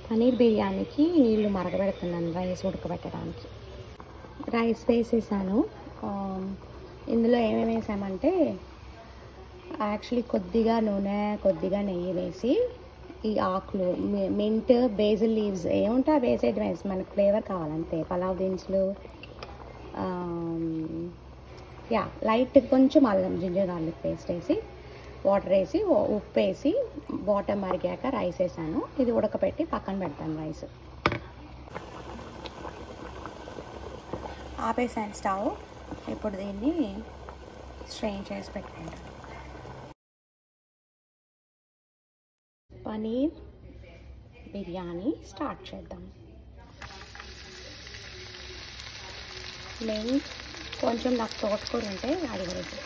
పన్నీర్ బిర్యానీకి నీళ్ళు మరగబెడుతున్నాను rice ఉడకబెట్టడానికి. Rice వేసేసాను. ఇందులో ఏమేమి వేసామంటే యాక్చువల్లీ కొద్దిగా నూనె, కొద్దిగా నెయ్యి వేసి ఈ ఆకులు, మింట్, బేసిల్ లీవ్స్ ఏముంటే అవి వేసి మనకు ఫ్లేవర్ కావాలంతే. పలావ్ దినుసులు, లైట్ కొంచెం అల్లం, జింజర్ గార్లిక్ పేస్ట్ వేసి, వాటర్ వేసి, ఉప్పు వేసి, వాటర్ మరిగాక రైస్ వేసాను. ఇది ఉడకపెట్టి పక్కన పెడతాను రైస్. ఆపేసాను స్టవ్. ఇప్పుడు దీన్ని స్ట్రెయిన్ చేసి పెట్టుకుంటాను. పన్నీర్ బిర్యానీ స్టార్ట్ చేద్దాం. మెంట్ కొంచెం నాకు తోటకూర ఉంటే అది వేసి,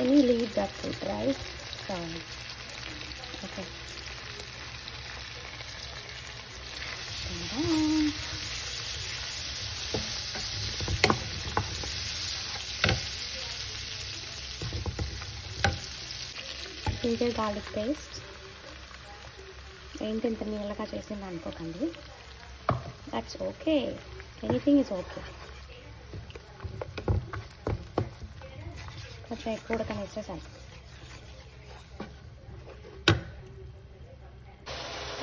any leave that food rice. Okay, ginger garlic paste. ఏంటి ఇంత నీళ్ళగా చేసింది అనుకోకండి, that's okay, anything is okay. కొంచెం ఎక్కువ ఉడకనిస్తే సరే.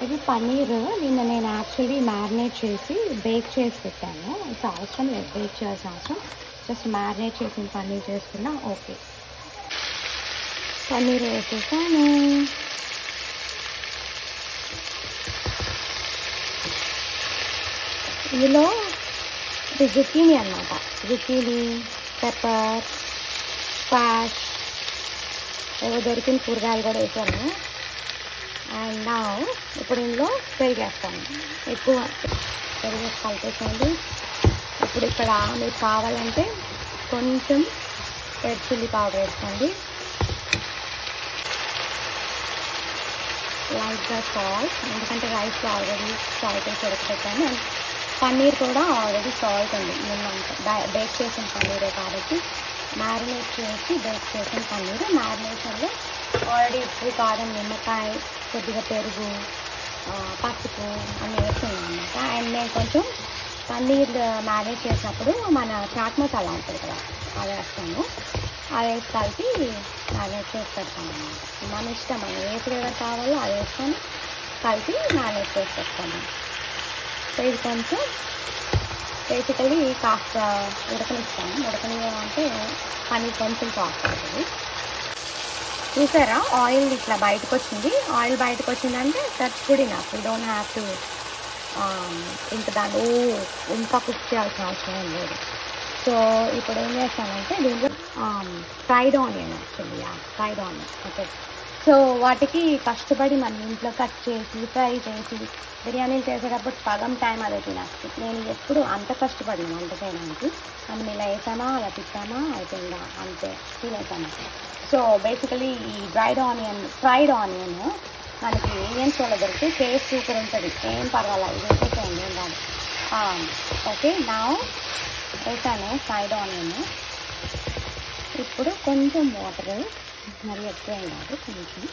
ఇది పన్నీర్ నిన్న నేను యాక్చువల్లీ మ్యారినేట్ చేసి బేక్ చేసి పెట్టాను. ఇంకా అవసరం లేదు బేక్ చేయాల్సిన అవసరం, జస్ట్ మ్యారినేట్ చేసిన పన్నీర్ చేసుకున్నా ఓకే. పన్నీర్ వేసేసాను. ఇందులో ఇది జుకీనీ అన్నమాట. జుకీనీ, పెప్పర్, స్క్వాష్, ఏవో దొరికిన కూరగాయలు కూడా వేసాను. అండ్ నా ఇప్పుడు ఇందులో పెరిగేస్తాను. ఎక్కువ పెరిగేసి కలిపేసేయండి. ఇప్పుడు ఇక్కడ మీకు కావాలంటే కొంచెం రెడ్ చిల్లీ పౌడర్ వేసుకోండి, లైట్గా సాల్ట్, ఎందుకంటే రైస్లో ఆల్రెడీ సాల్ట్ వేసి ఉడకపెట్టాను. అండ్ పన్నీర్ కూడా ఆల్రెడీ సాల్ట్ ఉంది, నిన్న బేక్ చేసిన పన్నీరే కాబట్టి మ్యారినేట్ చేసి బేక్ చేసిన పన్నీర్. మ్యారినేషన్లో ఆల్రెడీ ఉప్పు, కారం, నిమ్మకాయ, కొద్దిగా పెరుగు, పసుపు అన్నీ వేస్తున్నాను అన్నమాట. అండ్ నేను కొంచెం పన్నీర్ మ్యారినేట్ చేసినప్పుడు మన చాట్ మసాలా ఉంటుంది కదా, అది వేస్తాను. అది వేసి కలిపి మ్యారినేట్ చేసి పెడతాను అన్నమాట. మన ఇష్టం, మనం ఏ ఫ్లేవర్ కావాలో అది వేసుకొని కలిపి మ్యారినేట్ చేసి పెడతాను. సో ఇది కొంచెం బేసికలీ కాస్త ఉడకనిస్తాను. ఉడకనివ్వాలంటే పన్నీర్ కొంచెం సాఫ్ట్ అవుతుంది. చూసారా, ఆయిల్ ఇట్లా బయటకు వచ్చింది. ఆయిల్ బయటకు వచ్చిందంటే that's good enough. You don't have to ఇంకా దాన్ని ఇంకా కుక్ చేయాల్సిన అవసరం లేదు. సో ఇప్పుడు ఏం చేస్తానంటే దీంట్లో fried onion, actually fried onion. Okay, so వాటికి కష్టపడి మనం ఇంట్లో కట్ చేసి ఫ్రై చేసి బిర్యానీలు చేసేటప్పుడు సగం టైం అదే తినేస్తుంది. నేను ఎప్పుడు అంత కష్టపడి వంట చేయడానికి, మనం ఇలా వేసామా అలా తిప్పామా అయిపోయిందా అంతే తినేసాము. సో బేసికలీ ఈ ఫ్రైడ్ ఆనియన్ మనకి ఇండియన్ స్టోర్లో దొరికి టేస్ట్ సూపర్ ఉంటుంది, ఏం పర్వాలేదు, ఇది వేసేసేయండి ఏం కాదు. ఓకే, నా వేసాను ఫ్రైడ్ ఆనియన్. ఇప్పుడు కొంచెం వాటర్, మరి ఎక్కువ ఏం కాదు, కొంచెం.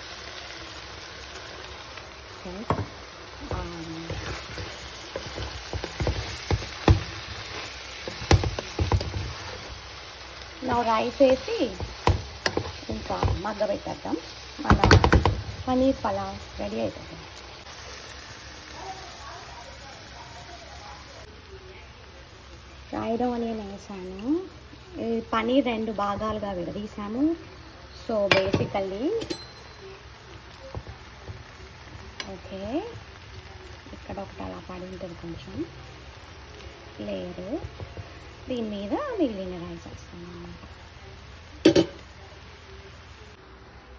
నా రైస్ వేసి ఇంకా మగ్గబెట్టేద్దాం. మన పన్నీర్ పలావ్ రెడీ అవుతుంది. ఫ్రైడ్ ఆనియన్ వేసాను. పన్నీర్ 2 భాగాలుగా విడదీసాము. సో బేసికల్లీ ఓకే, ఇక్కడ ఒకటి అలా పడి ఉంటుంది కొంచెం లేయరు. దీని మీద మిగిలిన రైస్ వేస్తాను అన్నమాట.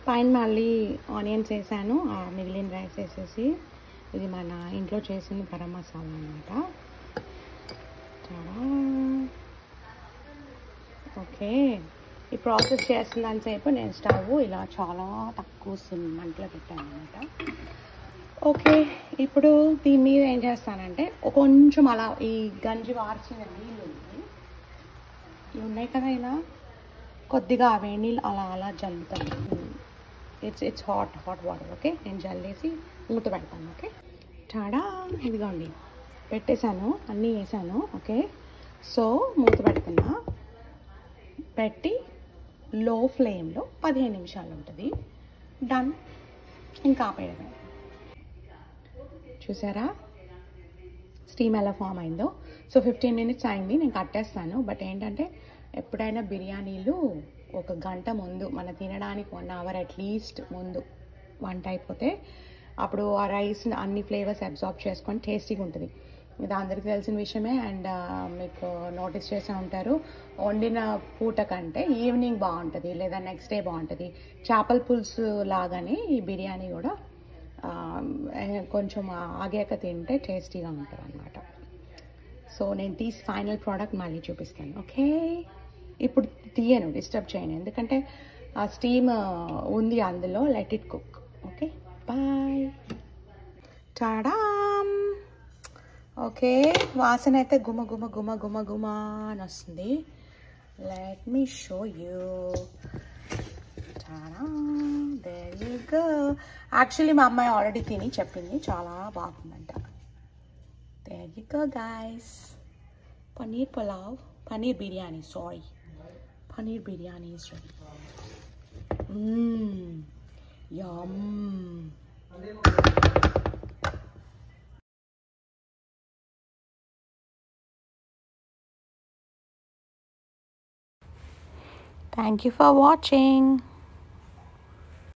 పైన మళ్ళీ ఆనియన్స్ వేసాను, మిగిలిన రైస్ వేసేసి. ఇది మన ఇంట్లో చేసిన గరం మసాలా అన్నమాట. ఓకే, ఈ ప్రాసెస్ చేస్తున్నంతసేపు నేను స్టవ్ ఇలా చాలా తక్కువ మంటలో పెట్టాను అనమాట. ఓకే, ఇప్పుడు దీని మీద ఏం చేస్తానంటే కొంచెం అలా ఈ గంజి వార్చిన నీళ్ళు ఉన్నాయి కదా, ఇలా కొద్దిగా వేడి నీళ్ళు అలా అలా జల్లుతాను. It's hot water. ఓకే, నేను జల్లేసి మూత పెడతాను. ఓకే, చాడా ఇదిగోండి పెట్టేశాను, అన్నీ వేసాను. ఓకే, సో మూత పెడుతున్నా. పెట్టి లో ఫ్లేమ్లో 15 నిమిషాలు ఉంటుంది. డన్, ఇంకా ఆపేయడమే. చూసారా స్టీమ్ ఎలా ఫామ్ అయిందో. సో 15 మినిట్స్ అయింది, నేను కట్టేస్తాను. బట్ ఏంటంటే ఎప్పుడైనా బిర్యానీలు ఒక గంట ముందు, మన తినడానికి 1 అవర్ అట్లీస్ట్ ముందు వంట అయిపోతే అప్పుడు ఆ రైస్ అన్ని ఫ్లేవర్స్ అబ్జార్బ్ చేసుకొని టేస్టీగా ఉంటుంది. ఇది అందరికీ తెలిసిన విషయమే. అండ్ మీకు నోటీస్ చేసే ఉంటారు, వండిన పూట కంటే ఈవినింగ్ బాగుంటుంది లేదా నెక్స్ట్ డే బాగుంటుంది. చేపల పులుసు లాగానే ఈ బిర్యానీ కూడా కొంచెం ఆగాక తింటే టేస్టీగా ఉంటుంది అన్నమాట. సో నేను తీసి ఫైనల్ ప్రోడక్ట్ మళ్ళీ చూపిస్తాను. ఓకే, ఇప్పుడు తీయను, డిస్టర్బ్ చేయను, ఎందుకంటే ఆ స్టీమ్ ఉంది అందులో. Let it cook. Okay, bye. Tada. Okay, వాసన అయితే గుమ గుమ గుమ గుమ గుమ అని వస్తుంది. Let me show you. There you go. Actually మా అమ్మాయి ఆల్రెడీ తిని చెప్పింది చాలా బాగుందంట. There you go guys. Paneer pulao, paneer biryani, sorry, paneer biryani is ready. Yum. Thank you for watching.